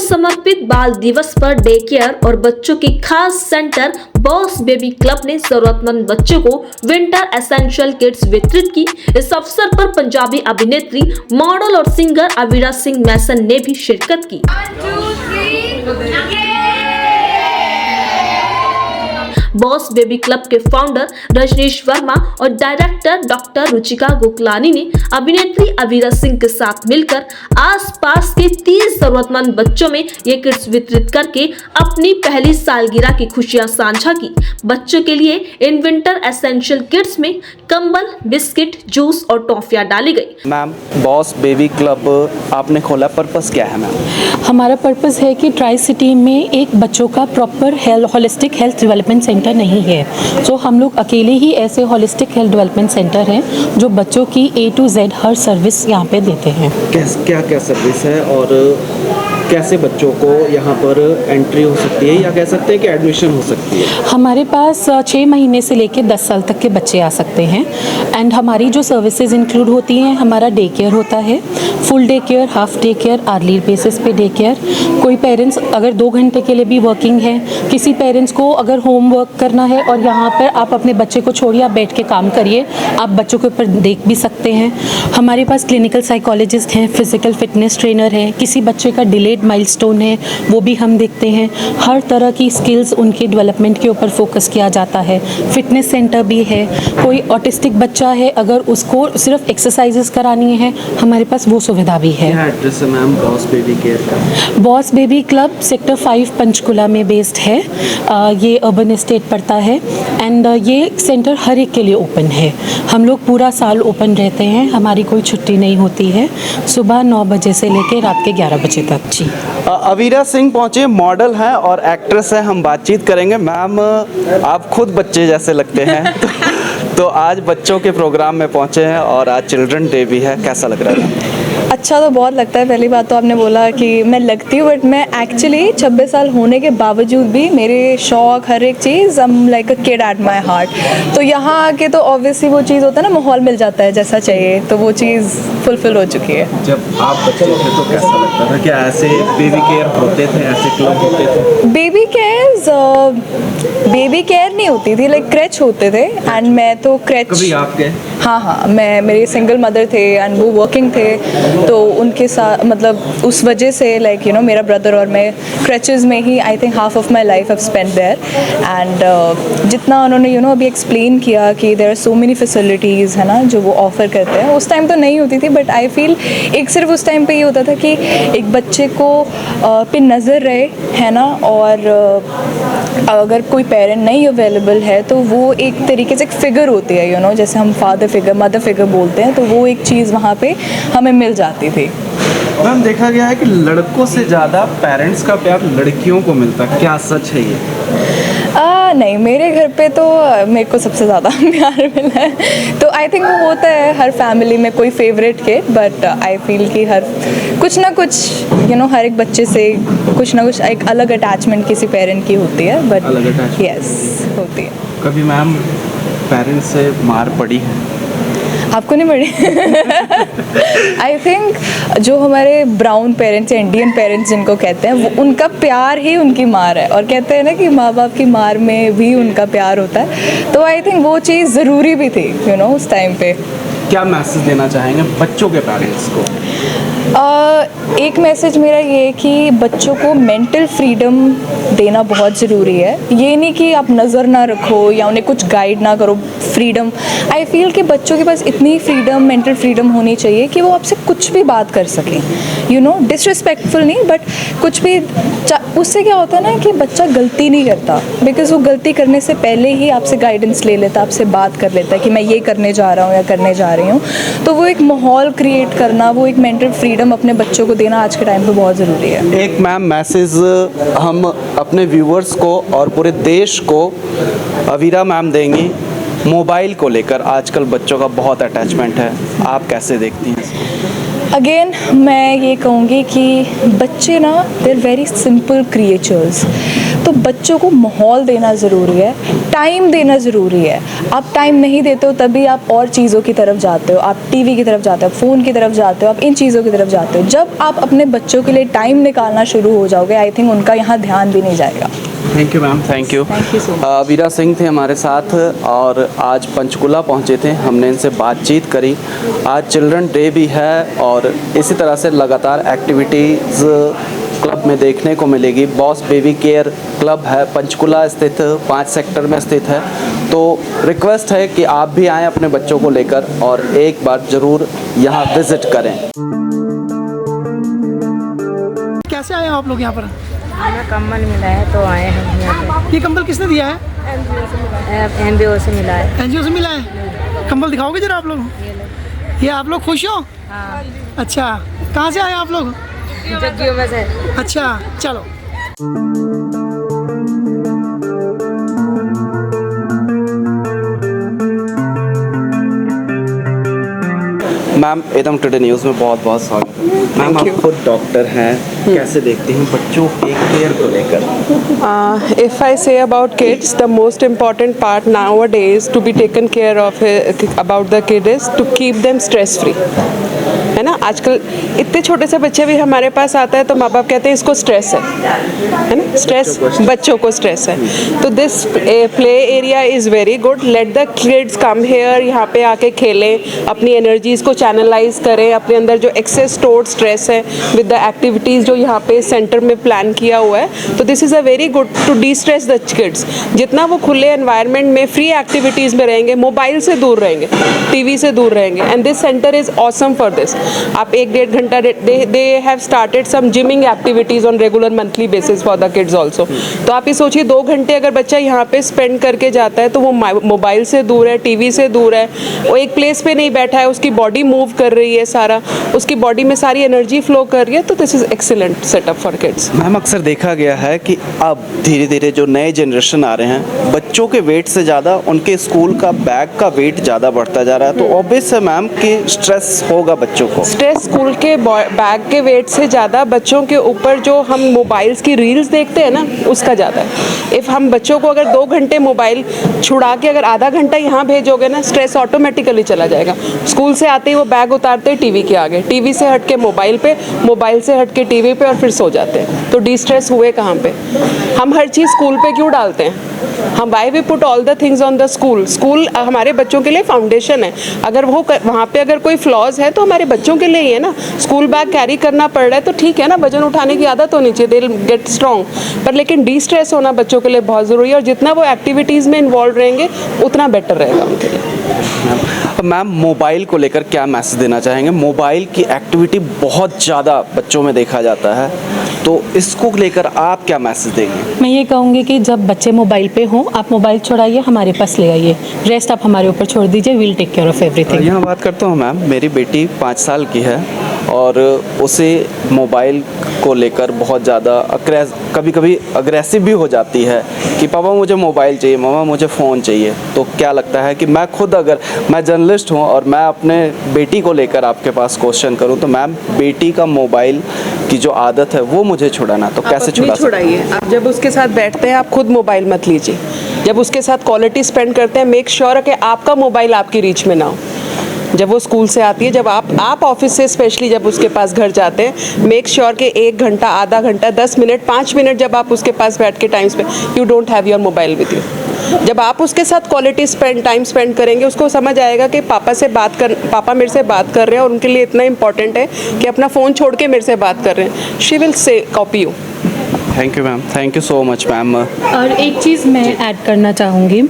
समर्पित बाल दिवस पर डे केयर और बच्चों की खास सेंटर बॉस बेबी क्लब ने जरूरतमंद बच्चों को विंटर एसेंशियल किट्स वितरित की। इस अवसर पर पंजाबी अभिनेत्री, मॉडल और सिंगर अवीरा सिंह मैसन ने भी शिरकत की। 1 2 3 बॉस बेबी क्लब के फाउंडर रजनीश वर्मा और डायरेक्टर डॉक्टर रुचिका गोकलानी ने अभिनेत्री अवीरा सिंह के साथ मिलकर आसपास के 30 जरूरतमंद बच्चों में ये किट्स वितरित करके अपनी पहली सालगिरह की खुशियां साझा की। बच्चों के लिए इन विंटर एसेंशियल किट्स में कंबल, बिस्किट, जूस और टॉफियां डाली गई। मैम, बॉस बेबी क्लब आपने खोला, पर्पस क्या है मैम? हमारा पर्पस है कि ट्राई सिटी में एक बच्चों का proper holistic health development centre नहीं है। तो हम लोग अकेले ही ऐसे होलिस्टिक हेल्थ डेवलपमेंट सेंटर हैं जो बच्चों की A to Z her service यहाँ पे देते हैं। क्या क्या सर्विस है और कैसे बच्चों को यहाँ पर एंट्री हो सकती है या कह सकते हैं कि एडमिशन हो सकती है? हमारे पास 6 महीने से लेकर 10 साल तक के बच्चे आ सकते हैं। एंड हमारी जो सर्विसेज इंक्लूड होती हैं, हमारा डे केयर होता है, full day care, half day care, hourly basis पे डे केयर। कोई पेरेंट्स अगर 2 घंटे के लिए भी वर्किंग है, किसी पेरेंट्स को अगर होमवर्क करना है और यहाँ पर आप अपने बच्चे को छोड़िए, आप बैठ के काम करिए, आप बच्चों के ऊपर देख भी सकते हैं। हमारे पास क्लिनिकल साइकोलॉजिस्ट हैं, फिजिकल फिटनेस ट्रेनर हैं, किसी बच्चे का डिलेड माइलस्टोन है वो भी हम देखते हैं। हर तरह की स्किल्स उनके डेवलपमेंट के ऊपर फोकस किया जाता है। फिटनेस सेंटर भी है। कोई ऑटिस्टिक बच्चा है, अगर उसको सिर्फ एक्सरसाइजेस करानी है, हमारे पास वो सुविधा भी है। क्या एड्रेस है मैम बॉस बेबी केयर का? Boss baby club sector 5 Panchkula में बेस्ड है। ये अर्बन एस्टेट पड़ता है एंड ये सेंटर हर एक के लिए ओपन है। हम लोग पूरा साल ओपन रहते हैं, हमारी कोई छुट्टी नहीं होती है। सुबह 9 बजे से लेकर रात के 11 बजे तक। जी, अवीरा सिंह पहुँचे, मॉडल हैं और एक्ट्रेस हैं। हम बातचीत करेंगे। मैम, आप खुद बच्चे जैसे लगते हैं तो आज बच्चों के प्रोग्राम में पहुँचे हैं और आज चिल्ड्रन डे भी है, कैसा लग रहा है? अच्छा तो बहुत लगता है। पहली बात तो आपने बोला कि मैं लगती हूँ, बट मैं एक्चुअली 26 साल होने के बावजूद भी मेरे शौक हर एक चीज़ I'm like a kid at my heart। तो यहाँ आके तो ऑब्वियसली वो चीज़ होता है ना, माहौल मिल जाता है जैसा चाहिए, तो वो चीज़ फुलफिल हो चुकी है। जब आप बच्चे थे तो कैसा लगता था? क्या ऐसे बेबी केयर होते थे, ऐसे क्लब होते थे? बेबी केयर नहीं होती थी, लाइक क्रैच होते थे। एंड मैं तो क्रैच, कभी आपके? हाँ, मेरे सिंगल मदर थे एंड वो वर्किंग थे, तो उनके साथ मतलब उस वजह से लाइक यू नो मेरा ब्रदर और मैं क्रैचेस में ही I think half of my life have spent there. And जितना उन्होंने यू नो अभी एक्सप्लेन किया कि there are so many facilities है ना जो वो ऑफ़र करते हैं, उस टाइम तो नहीं होती थी, बट आई फील एक सिर्फ उस टाइम पे ये होता था कि एक बच्चे को पे नज़र रहे है ना, और अगर कोई पेरेंट नहीं अवेलेबल है तो वो एक तरीके से एक फ़िगर होती है यू नो, जैसे हम फादर फिगर, मदर फिगर बोलते हैं, तो वो एक चीज़ वहाँ पे हमें मिल जाती थी। मैम, देखा गया है कि लड़कों से ज़्यादा पेरेंट्स का प्यार लड़कियों को मिलता है, क्या सच है ये? नहीं, मेरे घर पे तो मेरे को सबसे ज़्यादा प्यार मिला है। तो आई थिंक वो होता है हर फैमिली में कोई फेवरेट के, बट आई फील कि हर कुछ ना कुछ यू नो हर एक बच्चे से कुछ ना कुछ एक अलग अटैचमेंट किसी पेरेंट की होती है, बट अलग अटैचमेंट यस होती है। कभी मैम पेरेंट्स से मार पड़ी है? आपको नहीं पड़ी? आई थिंक जो हमारे ब्राउन पेरेंट्स या इंडियन पेरेंट्स जिनको कहते हैं, वो उनका प्यार ही उनकी मार है, और कहते हैं ना कि माँ बाप की मार में भी उनका प्यार होता है। तो आई थिंक वो चीज़ ज़रूरी भी थी यू नो उस टाइम पे। क्या मैसेज देना चाहेंगे बच्चों के पेरेंट्स को? एक मैसेज मेरा ये है कि बच्चों को मेंटल फ्रीडम देना बहुत ज़रूरी है। ये नहीं कि आप नज़र ना रखो या उन्हें कुछ गाइड ना करो। फ्रीडम, आई फील कि बच्चों के पास इतनी फ्रीडम, मेंटल फ्रीडम होनी चाहिए कि वो आपसे कुछ भी बात कर सकें, यू नो, डिसरिस्पेक्टफुल नहीं, बट कुछ भी। उससे क्या होता है ना कि बच्चा गलती नहीं करता, बिकॉज़ वो गलती करने से पहले ही आपसे गाइडेंस ले लेता, आपसे बात कर लेता है कि मैं ये करने जा रहा हूँ या करने जा रही हूँ। तो वो एक माहौल क्रिएट करना, वो एक मेंटल फ्रीडम अपने बच्चों को देना आज के टाइम पे बहुत ज़रूरी है। एक मैम मैसेज हम अपने व्यूअर्स को और पूरे देश को अवीरा मैम देंगी मोबाइल को लेकर। आजकल बच्चों का बहुत अटैचमेंट है, आप कैसे देखती हैं? अगेन मैं ये कहूँगी कि बच्चे ना they are very simple creatures, तो बच्चों को माहौल देना ज़रूरी है, टाइम देना ज़रूरी है। आप टाइम नहीं देते हो तभी आप और चीज़ों की तरफ जाते हो, आप टीवी की तरफ जाते हो, फ़ोन की तरफ जाते हो, आप इन चीज़ों की तरफ जाते हो। जब आप अपने बच्चों के लिए टाइम निकालना शुरू हो जाओगे, आई थिंक उनका यहाँ ध्यान भी नहीं जाएगा। Thank you ma'am, thank you. Thank you so much. वीरा सिंह थे हमारे साथ और आज पंचकुला पहुंचे थे, हमने इनसे बातचीत करी। आज चिल्ड्रन डे भी है और इसी तरह से लगातार एक्टिविटीज़ क्लब में देखने को मिलेगी। बॉस बेबी केयर क्लब है, पंचकुला स्थित 5 सेक्टर में स्थित है। तो रिक्वेस्ट है कि आप भी आएँ अपने बच्चों को लेकर और एक बार ज़रूर यहाँ विज़िट करें। कैसे आए हो आप लोग यहाँ पर? हमें कंबल मिला है तो आए हम यहाँ ये कंबल किसने दिया है? पे। एनजीओ से मिला है। एनजीओ से मिला है। कंबल दिखाओगे जरा आप लोग? ये आप लोग खुश हो? हाँ, अच्छा, कहाँ से आए आप लोग? जग्गियों में से। अच्छा, चलो। मैम एकदम टुडे न्यूज़ में बहुत बहुत स्वागत है। मैम आप खुद डॉक्टर हैं, कैसे देखती हैं बच्चों के केयर को लेकर? If I say about kids, the most important part nowadays to be taken care of about the kid is to keep them stress free. है ना, आजकल इतने छोटे से बच्चे भी हमारे पास आता है तो माँ बाप कहते हैं इसको स्ट्रेस है ना, स्ट्रेस बच्चों को स्ट्रेस है। तो this play area is very good. Let the kids come here, यहाँ पे आके खेलें, अपनी एनर्जीज़ को चैनलाइज करें, अपने अंदर जो एक्सेस स्टोर्ड स्ट्रेस है विद द एक्टिविटीज़ जो यहाँ पे सेंटर में प्लान किया हुआ है। तो this is a very good to destress the kids. जितना वो खुले एनवायरनमेंट में फ्री एक्टिविटीज़ में रहेंगे, मोबाइल से दूर रहेंगे, टीवी से दूर रहेंगे, and this centre is awesome for this. आप 1-1.5 घंटा they have started some gymming activities on regular monthly basis for the kids also. तो आप ये सोचिए 2 घंटे अगर बच्चा यहाँ पे स्पेंड करके जाता है तो वो मोबाइल से दूर है, टीवी से दूर है, वो एक प्लेस पे नहीं बैठा है, उसकी बॉडी मूव कर रही है, सारा उसकी बॉडी में सारी एनर्जी फ्लो कर रही है। तो this is excellent setup for kids. Ma'am अक्सर देखा गया है कि अब धीरे धीरे जो नए जनरेशन आ रहे हैं, बच्चों के वेट से ज़्यादा उनके स्कूल का बैग का वेट ज़्यादा बढ़ता जा रहा है। तो ऑब्वियस है मैम कि स्ट्रेस होगा बच्चों को। स्ट्रेस स्कूल के बैग के वेट से ज़्यादा बच्चों के ऊपर जो हम मोबाइल्स की रील्स देखते हैं ना, उसका ज़्यादा है। इफ़ हम बच्चों को अगर 2 घंटे मोबाइल छुड़ा के अगर आधा घंटा यहाँ भेजोगे ना, स्ट्रेस ऑटोमेटिकली चला जाएगा। स्कूल से आते ही वो बैग उतारते हैं टीवी के आगे, टीवी से हट के मोबाइल पे, मोबाइल से हट के टीवी पे और फिर सो जाते हैं। तो डी स्ट्रेस हुए कहाँ पे? हम हर चीज़ स्कूल पे क्यों डालते हैं? हम why we put all the things on the school. School हमारे बच्चों के लिए फाउंडेशन है। अगर वो वहाँ पे अगर कोई फ्लॉज है तो हमारे बच्चों के लिए ही है ना। स्कूल बैग कैरी करना पड़ रहा है तो ठीक है ना, वजन उठाने की आदत होनी चाहिए, दे विल गेट स्ट्रॉन्ग। पर लेकिन डी स्ट्रेस होना बच्चों के लिए बहुत ज़रूरी है और जितना वो एक्टिविटीज़ में इन्वॉल्व रहेंगे उतना बेटर रहेगा उनके लिए। मैम मोबाइल को लेकर क्या मैसेज देना चाहेंगे? मोबाइल की एक्टिविटी बहुत ज़्यादा बच्चों में देखा जाता है, तो इसको लेकर आप क्या मैसेज देंगे? मैं ये कहूँगी कि जब बच्चे मोबाइल पे हों, आप मोबाइल छोड़ाइए, हमारे पास ले आइए, रेस्ट आप हमारे ऊपर छोड़ दीजिए, will take care of everything. यहाँ बात करता हूँ मैम, मेरी बेटी 5 साल की है और उसे मोबाइल को लेकर बहुत ज़्यादा कभी कभी अग्रेसिव भी हो जाती है कि पापा मुझे मोबाइल चाहिए, मामा मुझे फ़ोन चाहिए। तो क्या लगता है कि मैं खुद, अगर मैं जर्नलिस्ट हूँ और मैं अपने बेटी को लेकर आपके पास क्वेश्चन करूँ, तो मैम बेटी का मोबाइल की जो आदत है वो मुझे छुड़ाना, तो कैसे छुड़ाइए? आप जब उसके साथ बैठते हैं आप खुद मोबाइल मत लीजिए। जब उसके साथ क्वालिटी स्पेंड करते हैं, मेक श्योर कि आपका मोबाइल आपकी रीच में ना हो। जब वो स्कूल से आती है, जब आप ऑफिस से स्पेशली जब उसके पास घर जाते हैं, मेक श्योर कि 1 घंटा, आधा घंटा, 10 मिनट, 5 मिनट जब आप उसके पास बैठ के time spend, you don't have your mobile with you. जब आप उसके साथ क्वालिटी टाइम स्पेंड करेंगे, उसको समझ आएगा कि पापा मेरे से बात कर रहे हैं और उनके लिए इतना इंपॉर्टेंट है कि अपना फ़ोन छोड़ के मेरे से बात कर रहे हैं। She will say copy you. Thank you ma'am, thank you so much ma'am. और एक चीज़ मैं ऐड करना चाहूँगी,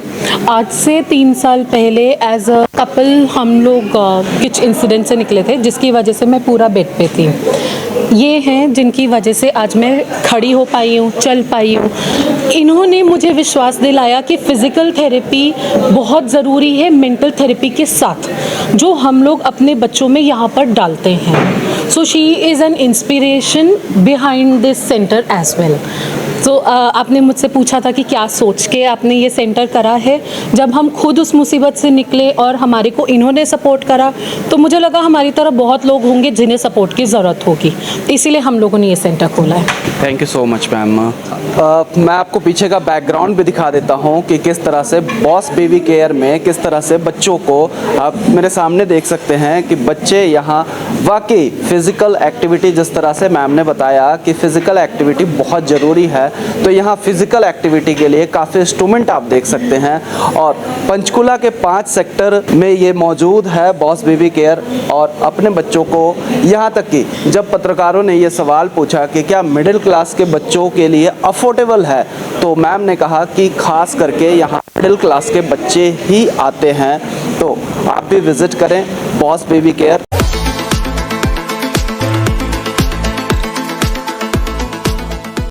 आज से 3 साल पहले एज अ कपल हम लोग कुछ इंसिडेंट से निकले थे जिसकी वजह से मैं पूरा बेड पे थी। ये हैं जिनकी वजह से आज मैं खड़ी हो पाई हूँ, चल पाई हूँ। इन्होंने मुझे विश्वास दिलाया कि फ़िज़िकल थेरेपी बहुत ज़रूरी है मेंटल थेरेपी के साथ, जो हम लोग अपने बच्चों में यहाँ पर डालते हैं। So she is an inspiration behind this centre as well. तो आपने मुझसे पूछा था कि क्या सोच के आपने ये सेंटर करा है। जब हम खुद उस मुसीबत से निकले और हमारे को इन्होंने सपोर्ट करा, तो मुझे लगा हमारी तरह बहुत लोग होंगे जिन्हें सपोर्ट की ज़रूरत होगी, इसीलिए हम लोगों ने ये सेंटर खोला है। Thank you so much ma'am. मैं आपको पीछे का बैकग्राउंड भी दिखा देता हूँ कि किस तरह से बॉस बेबी केयर में किस तरह से बच्चों को, आप मेरे सामने देख सकते हैं कि बच्चे यहाँ वाकई फ़िज़िकल एक्टिविटी, जिस तरह से मैम ने बताया कि फ़िज़िकल एक्टिविटी बहुत ज़रूरी है, तो यहाँ फ़िज़िकल एक्टिविटी के लिए काफ़ी इंस्ट्रूमेंट आप देख सकते हैं। और पंचकुला के 5 सेक्टर में ये मौजूद है बॉस बेबी केयर। और अपने बच्चों को, यहाँ तक कि जब पत्रकारों ने ये सवाल पूछा कि क्या मिडिल क्लास के बच्चों के लिए अफोर्डेबल है, तो मैम ने कहा कि खास करके यहाँ मिडिल क्लास के बच्चे ही आते हैं। तो आप भी विज़िट करें बॉस बेबी केयर।